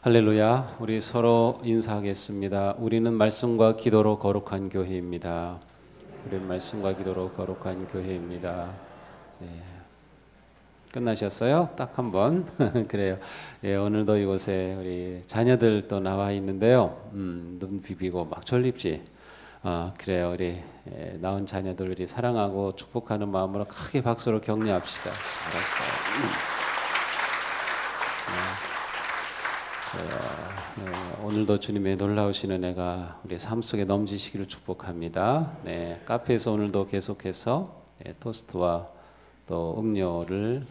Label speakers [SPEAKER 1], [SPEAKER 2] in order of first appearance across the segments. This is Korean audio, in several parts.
[SPEAKER 1] 할렐루야. 우리 서로 인사하겠습니다. 우리는 말씀과 기도로 거룩한 교회입니다. 우리는 말씀과 기도로 거룩한 교회입니다. 네. 끝나셨어요? 딱 한 번. 그래요. 예, 오늘도 이곳에 우리 자녀들 또 나와 있는데요. 눈 비비고 막 졸립지. 그래요. 우리 나온 자녀들 우리 사랑하고 축복하는 마음으로 크게 박수로 격려합시다. 잘했어요. 오늘도 주님의 놀라우신 은혜가 우리 삶 속에 넘치시기를 축복합니다. 네, 카페에서 오늘도 계속해서 토스트와 또 음료를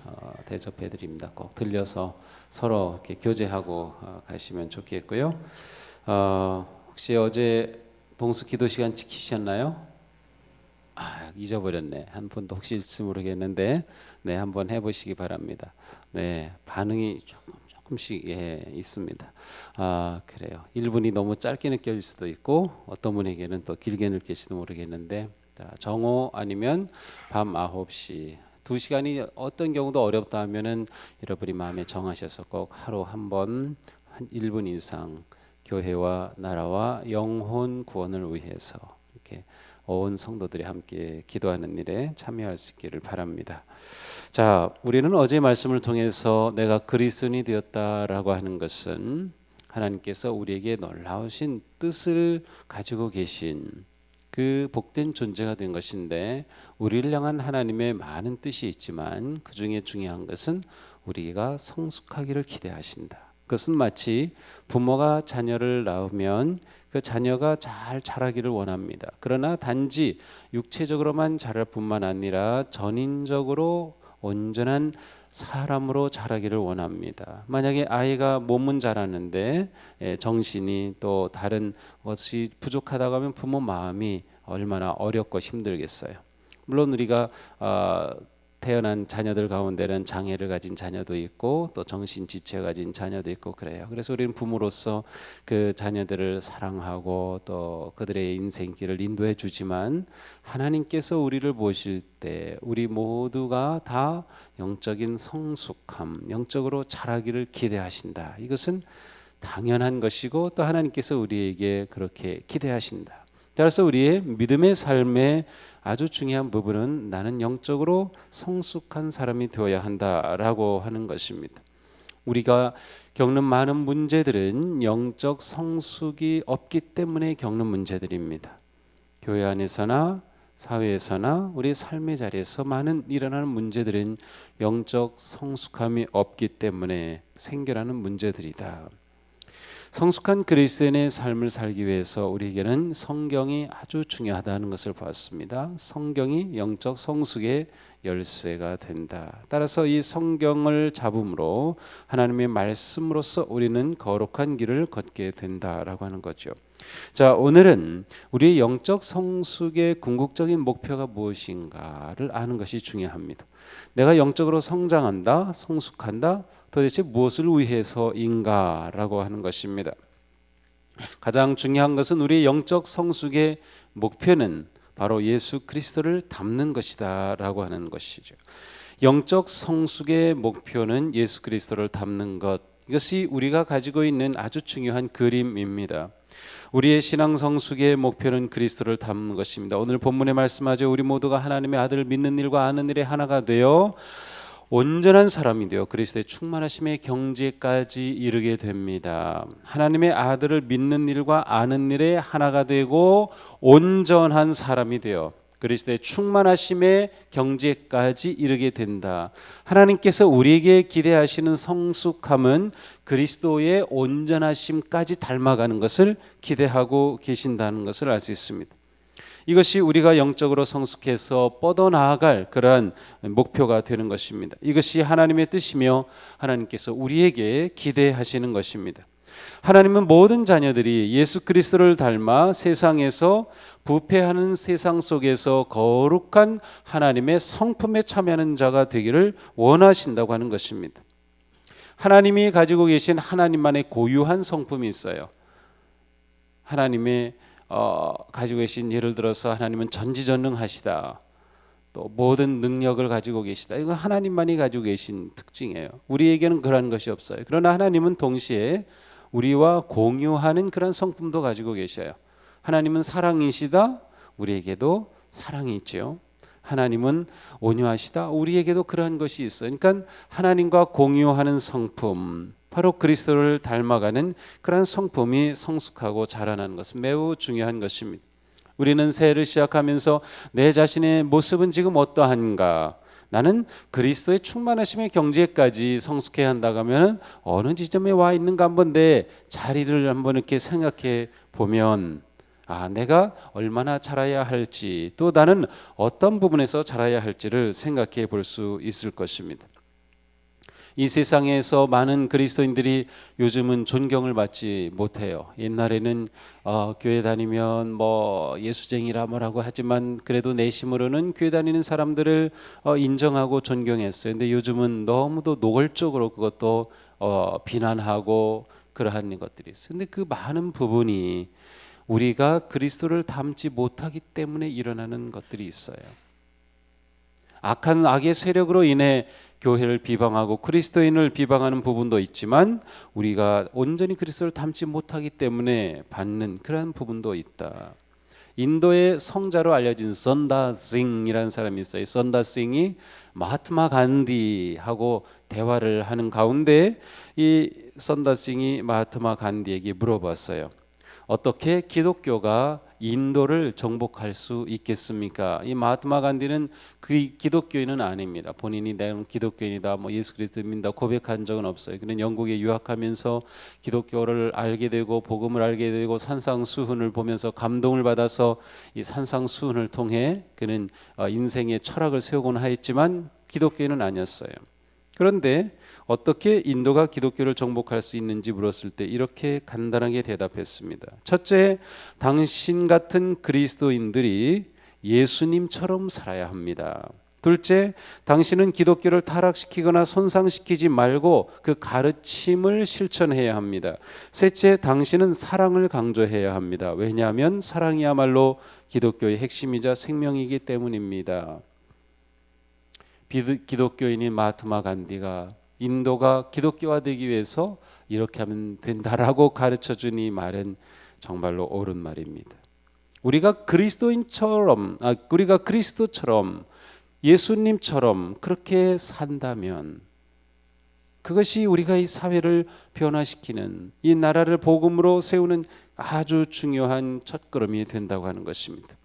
[SPEAKER 1] 대접해 드립니다. 꼭 들려서 서로 이렇게 교제하고 가시면 좋겠고요. 혹시 어제 동수 기도 시간 지키셨나요? 잊어버렸네. 한 분도 혹시 있을지 모르겠는데, 네, 한번 해보시기 바랍니다. 네, 반응이 조금씩 있습니다. 그래요. 1분이 너무 짧게 느껴질 수도 있고 어떤 분에게는 또 길게 느낄지도 모르겠는데, 자, 정오 아니면 밤 9시 2시간이 어떤 경우도 어렵다 하면은 여러분이 마음에 정하셔서 꼭 하루 한 번 한 1분 이상 교회와 나라와 영혼 구원을 위해서 이렇게 온 성도들이 함께 기도하는 일에 참여할 수 있기를 바랍니다. 자, 우리는 어제 말씀을 통해서 내가 그리스도인이 되었다라고 하는 것은 하나님께서 우리에게 놀라우신 뜻을 가지고 계신 그 복된 존재가 된 것인데, 우리를 향한 하나님의 많은 뜻이 있지만 그 중에 중요한 것은 우리가 성숙하기를 기대하신다. 그것은 마치 부모가 자녀를 낳으면 그 자녀가 잘 자라기를 원합니다. 그러나 단지 육체적으로만 자랄 뿐만 아니라 전인적으로 온전한 사람으로 자라기를 원합니다. 만약에 아이가 몸은 자라는데 정신이 또 다른 것이 부족하다고 하면 부모 마음이 얼마나 어렵고 힘들겠어요. 물론 우리가 태어난 자녀들 가운데는 장애를 가진 자녀도 있고 또 정신 지체 가진 자녀도 있고 그래요. 그래서 우리는 부모로서 그 자녀들을 사랑하고 또 그들의 인생길을 인도해 주지만, 하나님께서 우리를 보실 때 우리 모두가 다 영적인 성숙함, 영적으로 자라기를 기대하신다. 이것은 당연한 것이고 또 하나님께서 우리에게 그렇게 기대하신다. 따라서 우리의 믿음의 삶의 아주 중요한 부분은 나는 영적으로 성숙한 사람이 되어야 한다라고 하는 것입니다. 우리가 겪는 많은 문제들은 영적 성숙이 없기 때문에 겪는 문제들입니다. 교회 안에서나 사회에서나 우리 삶의 자리에서 많은 일어나는 문제들은 영적 성숙함이 없기 때문에 생겨나는 문제들이다. 성숙한 그리스도인의 삶을 살기 위해서 우리에게는 성경이 아주 중요하다는 것을 보았습니다. 성경이 영적 성숙의 열쇠가 된다. 따라서 이 성경을 잡음으로 하나님의 말씀으로서 우리는 거룩한 길을 걷게 된다라고 하는 거죠. 자, 오늘은 우리의 영적 성숙의 궁극적인 목표가 무엇인가를 아는 것이 중요합니다. 내가 영적으로 성장한다, 성숙한다, 도대체 무엇을 위해서인가라고 하는 것입니다. 가장 중요한 것은 우리의 영적 성숙의 목표는 바로 예수 그리스도를 닮는 것이다라고 하는 것이죠. 영적 성숙의 목표는 예수 그리스도를 닮는 것, 이것이 우리가 가지고 있는 아주 중요한 그림입니다. 우리의 신앙 성숙의 목표는 그리스도를 닮는 것입니다. 오늘 본문에 말씀하죠. 우리 모두가 하나님의 아들을 믿는 일과 아는 일에 하나가 되어 온전한 사람이 되어 그리스도의 충만하심의 경지까지 이르게 됩니다. 하나님의 아들을 믿는 일과 아는 일에 하나가 되고 온전한 사람이 되어 그리스도의 충만하심의 경지까지 이르게 된다. 하나님께서 우리에게 기대하시는 성숙함은 그리스도의 온전하심까지 닮아가는 것을 기대하고 계신다는 것을 알 수 있습니다. 이것이 우리가 영적으로 성숙해서 뻗어나아갈 그러한 목표가 되는 것입니다. 이것이 하나님의 뜻이며 하나님께서 우리에게 기대하시는 것입니다. 하나님은 모든 자녀들이 예수 그리스도를 닮아 세상에서 부패하는 세상 속에서 거룩한 하나님의 성품에 참여하는 자가 되기를 원하신다고 하는 것입니다. 하나님이 가지고 계신 하나님만의 고유한 성품이 있어요. 하나님의 가지고 계신, 예를 들어서 하나님은 전지전능하시다, 또 모든 능력을 가지고 계시다, 이건 하나님만이 가지고 계신 특징이에요. 우리에게는 그러한 것이 없어요. 그러나 하나님은 동시에 우리와 공유하는 그런 성품도 가지고 계셔요. 하나님은 사랑이시다. 우리에게도 사랑이 있죠. 하나님은 온유하시다. 우리에게도 그러한 것이 있어요. 그러니까 하나님과 공유하는 성품, 바로 그리스도를 닮아가는 그러한 성품이 성숙하고 자라나는 것은 매우 중요한 것입니다. 우리는 새해를 시작하면서 내 자신의 모습은 지금 어떠한가? 나는 그리스도의 충만하심의 경지에까지 성숙해야 한다고 하면 어느 지점에 와 있는가 한번 내 자리를 한번 이렇게 생각해 보면 내가 얼마나 자라야 할지, 또 나는 어떤 부분에서 자라야 할지를 생각해 볼 수 있을 것입니다. 이 세상에서 많은 그리스도인들이 요즘은 존경을 받지 못해요. 옛날에는 교회 다니면 뭐 예수쟁이라 뭐라고 하지만 그래도 내심으로는 교회 다니는 사람들을 인정하고 존경했어요. 근데 요즘은 너무도 노골적으로 그것도 비난하고 그러한 것들이 있어요. 근데 그 많은 부분이 우리가 그리스도를 닮지 못하기 때문에 일어나는 것들이 있어요. 악한 악의 세력으로 인해 교회를 비방하고 그리스도인을 비방하는 부분도 있지만 우리가 온전히 그리스도를 닮지 못하기 때문에 받는 그런 부분도 있다. 인도의 성자로 알려진 선다싱이라는 사람이 있어요. 선다싱이 마하트마 간디하고 대화를 하는 가운데 이 선다싱이 마하트마 간디에게 물어봤어요. 어떻게 기독교가 인도를 정복할 수 있겠습니까? 이 마하트마 간디는 그 기독교인은 아닙니다. 본인이 내가 기독교인이다, 뭐 예수 그리스도를 믿는다 고백한 적은 없어요. 그는 영국에 유학하면서 기독교를 알게 되고 복음을 알게 되고 산상수훈을 보면서 감동을 받아서 이 산상수훈을 통해 그는 인생의 철학을 세우곤 하였지만 기독교인은 아니었어요. 그런데 어떻게 인도가 기독교를 정복할 수 있는지 물었을 때 이렇게 간단하게 대답했습니다. 첫째, 당신 같은 그리스도인들이 예수님처럼 살아야 합니다. 둘째, 당신은 기독교를 타락시키거나 손상시키지 말고 그 가르침을 실천해야 합니다. 셋째, 당신은 사랑을 강조해야 합니다. 왜냐하면 사랑이야말로 기독교의 핵심이자 생명이기 때문입니다. 기독교인인 마하트마 간디가 인도가 기독교화되기 위해서 이렇게 하면 된다라고 가르쳐준 이 말은 정말로 옳은 말입니다. 우리가 그리스도인처럼, 우리가 그리스도처럼 예수님처럼 그렇게 산다면 그것이 우리가 이 사회를 변화시키는, 이 나라를 복음으로 세우는 아주 중요한 첫걸음이 된다고 하는 것입니다.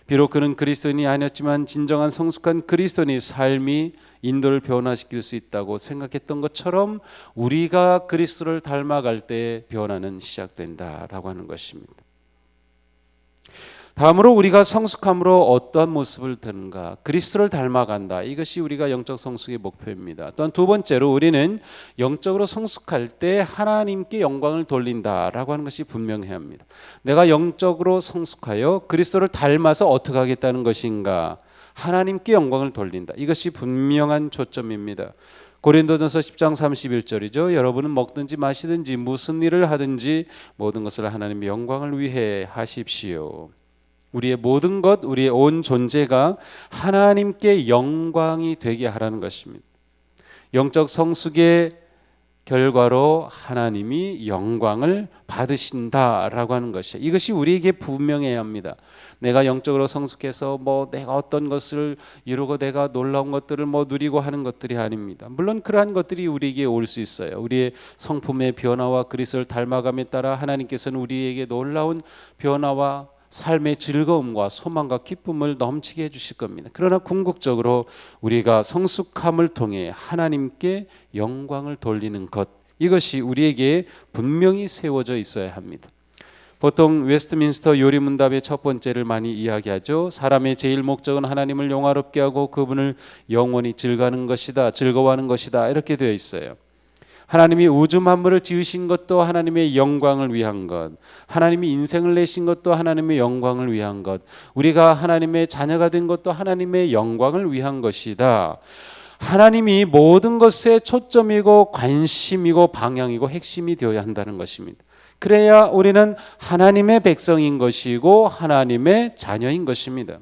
[SPEAKER 1] 비록 그는 그리스도인이 아니었지만 진정한 성숙한 그리스도인의 삶이 인도를 변화시킬 수 있다고 생각했던 것처럼 우리가 그리스도를 닮아갈 때 변화는 시작된다라고 하는 것입니다. 다음으로 우리가 성숙함으로 어떠한 모습을 드는가? 그리스도를 닮아간다. 이것이 우리가 영적 성숙의 목표입니다. 또한 두 번째로 우리는 영적으로 성숙할 때 하나님께 영광을 돌린다라고 하는 것이 분명해야 합니다. 내가 영적으로 성숙하여 그리스도를 닮아서 어떻게 하겠다는 것인가? 하나님께 영광을 돌린다. 이것이 분명한 초점입니다. 고린도전서 10장 31절이죠. 여러분은 먹든지 마시든지 무슨 일을 하든지 모든 것을 하나님의 영광을 위해 하십시오. 우리의 모든 것, 우리의 온 존재가 하나님께 영광이 되게 하라는 것입니다. 영적 성숙의 결과로 하나님이 영광을 받으신다라고 하는 것이에요. 이것이 우리에게 분명해야 합니다. 내가 영적으로 성숙해서 내가 어떤 것을 이루고 내가 놀라운 것들을 누리고 하는 것들이 아닙니다. 물론 그러한 것들이 우리에게 올 수 있어요. 우리의 성품의 변화와 그리스도를 닮아감에 따라 하나님께서는 우리에게 놀라운 변화와 삶의 즐거움과 소망과 기쁨을 넘치게 해주실 겁니다. 그러나 궁극적으로 우리가 성숙함을 통해 하나님께 영광을 돌리는 것, 이것이 우리에게 분명히 세워져 있어야 합니다. 보통 웨스트민스터 요리문답의 첫 번째를 많이 이야기하죠. 사람의 제일 목적은 하나님을 영화롭게 하고 그분을 영원히 즐거워하는 것이다. 이렇게 되어 있어요. 하나님이 우주 만물을 지으신 것도 하나님의 영광을 위한 것, 하나님이 인생을 내신 것도 하나님의 영광을 위한 것, 우리가 하나님의 자녀가 된 것도 하나님의 영광을 위한 것이다. 하나님이 모든 것의 초점이고 관심이고 방향이고 핵심이 되어야 한다는 것입니다. 그래야 우리는 하나님의 백성인 것이고 하나님의 자녀인 것입니다.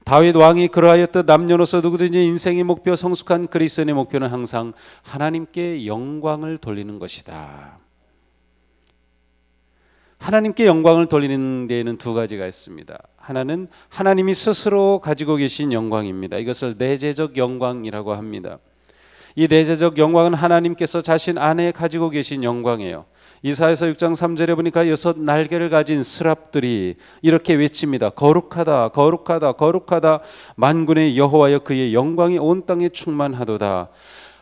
[SPEAKER 1] 다윗 왕이 그러하였듯 남녀노소 누구든지 인생의 목표, 성숙한 그리스도인의 목표는 항상 하나님께 영광을 돌리는 것이다. 하나님께 영광을 돌리는 데에는 두 가지가 있습니다. 하나는 하나님이 스스로 가지고 계신 영광입니다. 이것을 내재적 영광이라고 합니다. 이 내재적 영광은 하나님께서 자신 안에 가지고 계신 영광이에요. 이사야서 6장 3절에 보니까 6 날개를 가진 스랍들이 이렇게 외칩니다. 거룩하다, 거룩하다, 거룩하다. 만군의 여호와여, 그의 영광이 온 땅에 충만하도다.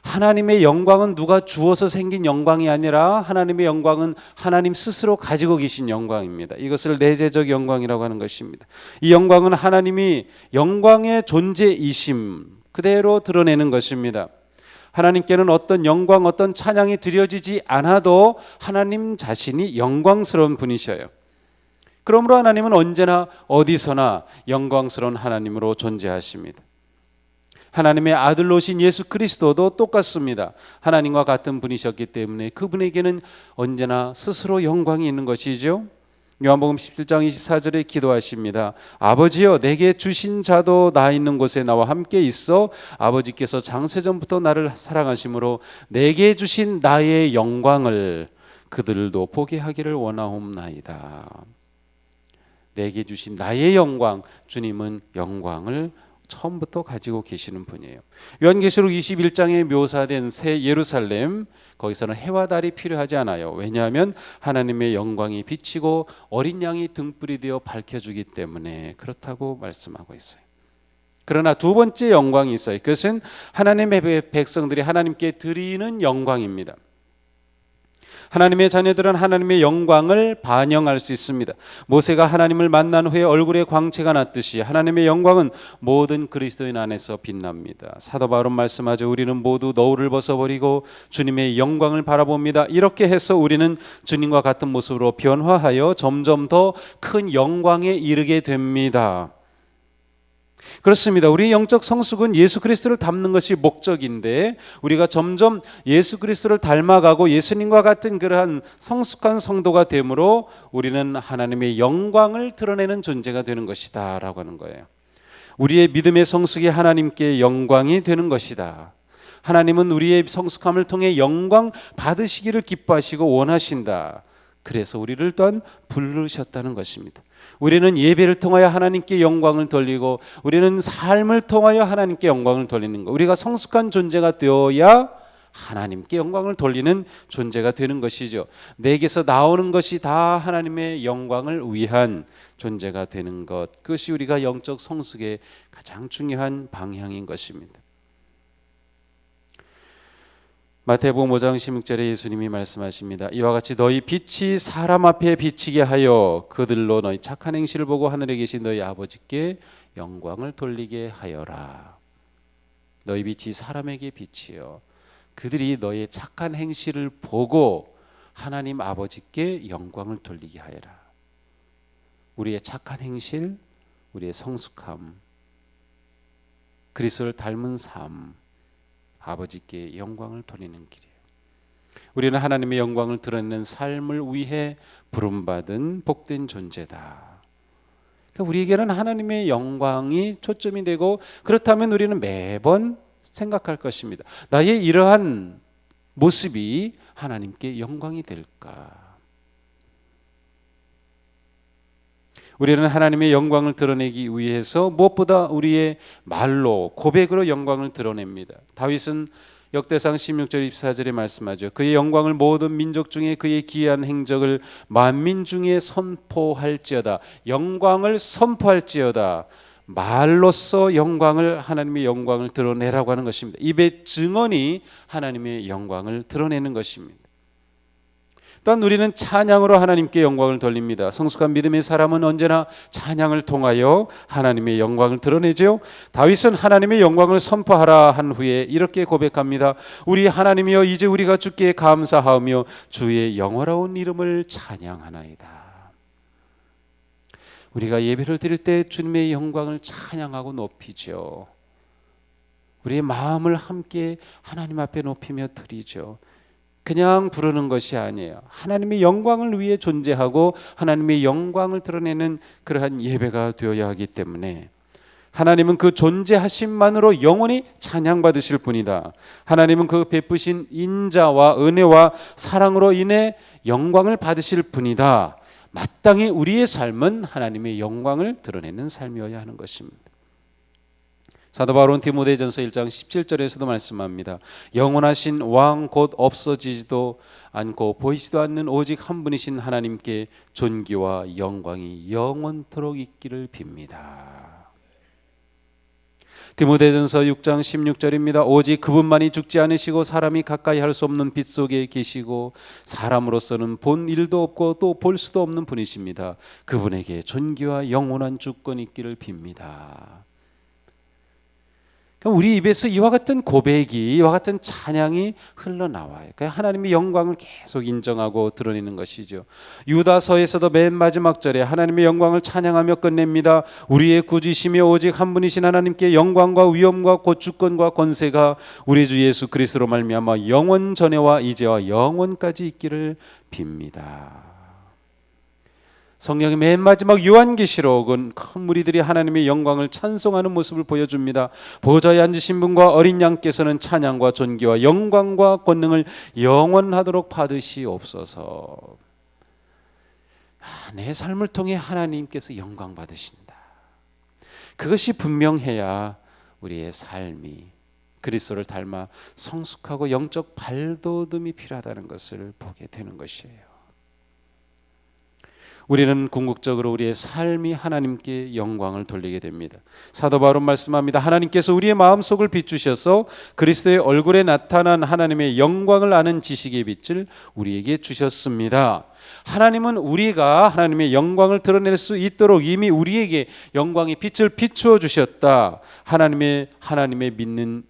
[SPEAKER 1] 하나님의 영광은 누가 주어서 생긴 영광이 아니라 하나님의 영광은 하나님 스스로 가지고 계신 영광입니다. 이것을 내재적 영광이라고 하는 것입니다. 이 영광은 하나님이 영광의 존재이심 그대로 드러내는 것입니다. 하나님께는 어떤 영광, 어떤 찬양이 드려지지 않아도 하나님 자신이 영광스러운 분이셔요. 그러므로 하나님은 언제나 어디서나 영광스러운 하나님으로 존재하십니다. 하나님의 아들로신 예수 그리스도도 똑같습니다. 하나님과 같은 분이셨기 때문에 그분에게는 언제나 스스로 영광이 있는 것이죠. 요한복음 17장 24절에 기도하십니다. 아버지여, 내게 주신 자도 나 있는 곳에 나와 함께 있어 아버지께서 장세전부터 나를 사랑하심으로 내게 주신 나의 영광을 그들도 보게 하기를 원하옵나이다. 내게 주신 나의 영광, 주님은 영광을 처음부터 가지고 계시는 분이에요. 요한계시록 21장에 묘사된 새 예루살렘, 거기서는 해와 달이 필요하지 않아요. 왜냐하면 하나님의 영광이 비치고 어린 양이 등불이 되어 밝혀주기 때문에 그렇다고 말씀하고 있어요. 그러나 두 번째 영광이 있어요. 그것은 하나님의 백성들이 하나님께 드리는 영광입니다. 하나님의 자녀들은 하나님의 영광을 반영할 수 있습니다. 모세가 하나님을 만난 후에 얼굴에 광채가 났듯이 하나님의 영광은 모든 그리스도인 안에서 빛납니다. 사도 바울은 말씀하죠. 우리는 모두 너울을 벗어버리고 주님의 영광을 바라봅니다. 이렇게 해서 우리는 주님과 같은 모습으로 변화하여 점점 더 큰 영광에 이르게 됩니다. 그렇습니다. 우리의 영적 성숙은 예수 그리스도를 닮는 것이 목적인데 우리가 점점 예수 그리스도를 닮아가고 예수님과 같은 그러한 성숙한 성도가 되므로 우리는 하나님의 영광을 드러내는 존재가 되는 것이다 라고 하는 거예요. 우리의 믿음의 성숙이 하나님께 영광이 되는 것이다. 하나님은 우리의 성숙함을 통해 영광 받으시기를 기뻐하시고 원하신다. 그래서 우리를 또한 부르셨다는 것입니다. 우리는 예배를 통하여 하나님께 영광을 돌리고 우리는 삶을 통하여 하나님께 영광을 돌리는 것. 우리가 성숙한 존재가 되어야 하나님께 영광을 돌리는 존재가 되는 것이죠. 내게서 나오는 것이 다 하나님의 영광을 위한 존재가 되는 것. 그것이 우리가 영적 성숙의 가장 중요한 방향인 것입니다. 마태복음 5장 16절에 예수님이 말씀하십니다. 이와 같이 너희 빛이 사람 앞에 비치게 하여 그들로 너희 착한 행실을 보고 하늘에 계신 너희 아버지께 영광을 돌리게 하여라. 너희 빛이 사람에게 빛이요 그들이 너의 착한 행실을 보고 하나님 아버지께 영광을 돌리게 하여라. 우리의 착한 행실, 우리의 성숙함, 그리스도를 닮은 삶, 아버지께 영광을 돌리는 길이에요. 우리는 하나님의 영광을 드러내는 삶을 위해 부름받은 복된 존재다. 그러니까 우리에게는 하나님의 영광이 초점이 되고 그렇다면 우리는 매번 생각할 것입니다. 나의 이러한 모습이 하나님께 영광이 될까? 우리는 하나님의 영광을 드러내기 위해서 무엇보다 우리의 말로 고백으로 영광을 드러냅니다. 다윗은 역대상 16절 24절에 말씀하죠. 그의 영광을 모든 민족 중에 그의 기이한 행적을 만민 중에 선포할지어다. 영광을 선포할지어다. 말로써 영광을 하나님의 영광을 드러내라고 하는 것입니다. 입의 증언이 하나님의 영광을 드러내는 것입니다. 또한 우리는 찬양으로 하나님께 영광을 돌립니다. 성숙한 믿음의 사람은 언제나 찬양을 통하여 하나님의 영광을 드러내죠. 다윗은 하나님의 영광을 선포하라 한 후에 이렇게 고백합니다. 우리 하나님이여 이제 우리가 주께 감사하며 주의 영화로운 이름을 찬양하나이다. 우리가 예배를 드릴 때 주님의 영광을 찬양하고 높이죠. 우리의 마음을 함께 하나님 앞에 높이며 드리죠. 그냥 부르는 것이 아니에요. 하나님의 영광을 위해 존재하고 하나님의 영광을 드러내는 그러한 예배가 되어야 하기 때문에 하나님은 그 존재하심만으로 영원히 찬양받으실 분이다. 하나님은 그 베푸신 인자와 은혜와 사랑으로 인해 영광을 받으실 분이다. 마땅히 우리의 삶은 하나님의 영광을 드러내는 삶이어야 하는 것입니다. 사도 바울은 디모데전서 1장 17절에서도 말씀합니다. 영원하신 왕 곧 없어지지도 않고 보이지도 않는 오직 한 분이신 하나님께 존귀와 영광이 영원토록 있기를 빕니다. 디모데전서 6장 16절입니다. 오직 그분만이 죽지 않으시고 사람이 가까이 할 수 없는 빛 속에 계시고 사람으로서는 본 일도 없고 또 볼 수도 없는 분이십니다. 그분에게 존귀와 영원한 주권이 있기를 빕니다. 우리 입에서 이와 같은 고백이, 이와 같은 찬양이 흘러나와요. 하나님의 영광을 계속 인정하고 드러내는 것이죠. 유다서에서도 맨 마지막 절에 하나님의 영광을 찬양하며 끝냅니다. 우리의 구주이시며 오직 한 분이신 하나님께 영광과 위엄과 곧 주권과 권세가 우리 주 예수 그리스도로 말미암아 영원 전에와 이제와 영원까지 있기를 빕니다. 성경의 맨 마지막 요한계시록은 큰 무리들이 하나님의 영광을 찬송하는 모습을 보여줍니다. 보좌에 앉으신 분과 어린 양께서는 찬양과 존귀와 영광과 권능을 영원하도록 받으시옵소서. 내 삶을 통해 하나님께서 영광 받으신다. 그것이 분명해야 우리의 삶이 그리스도를 닮아 성숙하고 영적 발돋움이 필요하다는 것을 보게 되는 것이에요. 우리는 궁극적으로 우리의 삶이 하나님께 영광을 돌리게 됩니다. 사도 바울은 말씀합니다. 하나님께서 우리의 마음속을 비추셔서 그리스도의 얼굴에 나타난 하나님의 영광을 아는 지식의 빛을 우리에게 주셨습니다. 하나님은 우리가 하나님의 영광을 드러낼 수 있도록 이미 우리에게 영광의 빛을 비추어 주셨다. 하나님의 믿는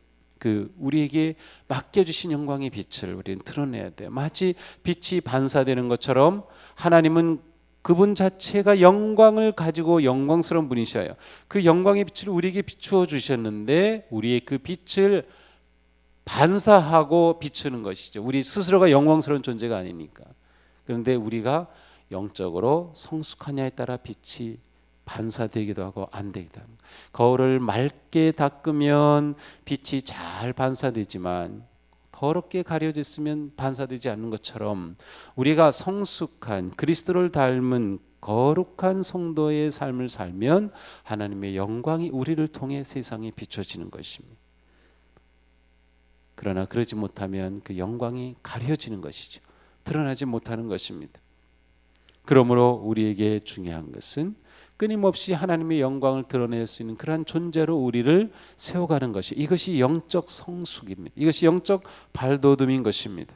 [SPEAKER 1] 우리에게 맡겨주신 영광의 빛을 우리는 드러내야 돼요. 마치 빛이 반사되는 것처럼 하나님은 그분 자체가 영광을 가지고 영광스러운 분이셔요. 그 영광의 빛을 우리에게 비추어 주셨는데 우리의 그 빛을 반사하고 비추는 것이죠. 우리 스스로가 영광스러운 존재가 아니니까. 그런데 우리가 영적으로 성숙하냐에 따라 빛이 반사되기도 하고 안 되기도 합니다. 거울을 맑게 닦으면 빛이 잘 반사되지만 더럽게 가려졌으면 반사되지 않는 것처럼 우리가 성숙한 그리스도를 닮은 거룩한 성도의 삶을 살면 하나님의 영광이 우리를 통해 세상에 비춰지는 것입니다. 그러나 그러지 못하면 그 영광이 가려지는 것이죠. 드러나지 못하는 것입니다. 그러므로 우리에게 중요한 것은 끊임없이 하나님의 영광을 드러낼 수 있는 그러한 존재로 우리를 세워가는 것이, 이것이 영적 성숙입니다. 이것이 영적 발돋움인 것입니다.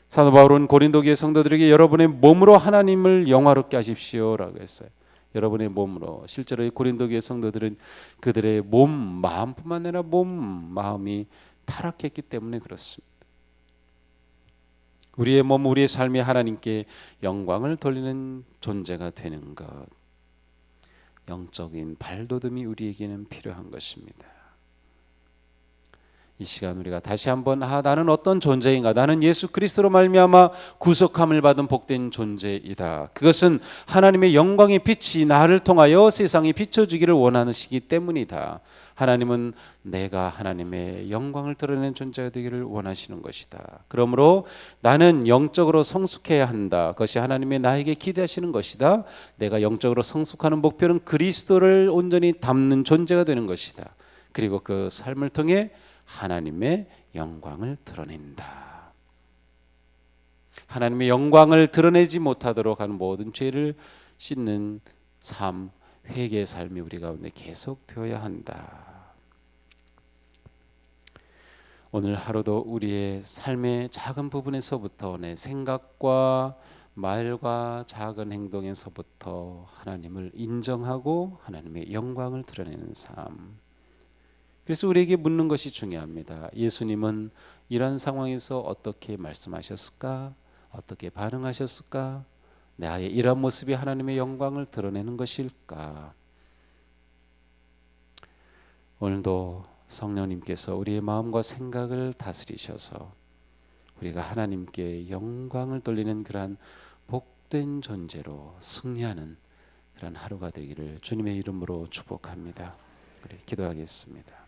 [SPEAKER 1] 사도 바울은 고린도 교회 성도들에게 여러분의 몸으로 하나님을 영화롭게 하십시오라고 했어요. 여러분의 몸으로. 실제로 고린도 교회 성도들은 그들의 몸, 마음뿐만 아니라 마음이 타락했기 때문에 그렇습니다. 우리의 몸, 우리의 삶이 하나님께 영광을 돌리는 존재가 되는 것, 영적인 발돋움이 우리에게는 필요한 것입니다. 이 시간 우리가 다시 한번 나는 어떤 존재인가? 나는 예수 그리스도로 말미암아 구속함을 받은 복된 존재이다. 그것은 하나님의 영광의 빛이 나를 통하여 세상에 비춰주기를 원하시기 때문이다. 하나님은 내가 하나님의 영광을 드러내는 존재가 되기를 원하시는 것이다. 그러므로 나는 영적으로 성숙해야 한다. 그것이 하나님의 나에게 기대하시는 것이다. 내가 영적으로 성숙하는 목표는 그리스도를 온전히 담는 존재가 되는 것이다. 그리고 그 삶을 통해 하나님의 영광을 드러낸다. 하나님의 영광을 드러내지 못하도록 하는 모든 죄를 씻는 삶, 회개의 삶이 우리 가운데 계속 되어야 한다. 오늘 하루도 우리의 삶의 작은 부분에서부터 내 생각과 말과 작은 행동에서부터 하나님을 인정하고 하나님의 영광을 드러내는 삶. 그래서 우리에게 묻는 것이 중요합니다. 예수님은 이런 상황에서 어떻게 말씀하셨을까? 어떻게 반응하셨을까? 나의 이런 모습이 하나님의 영광을 드러내는 것일까? 오늘도 성령님께서 우리의 마음과 생각을 다스리셔서 우리가 하나님께 영광을 돌리는 그러한 복된 존재로 승리하는 그런 하루가 되기를 주님의 이름으로 축복합니다. 우리 기도하겠습니다.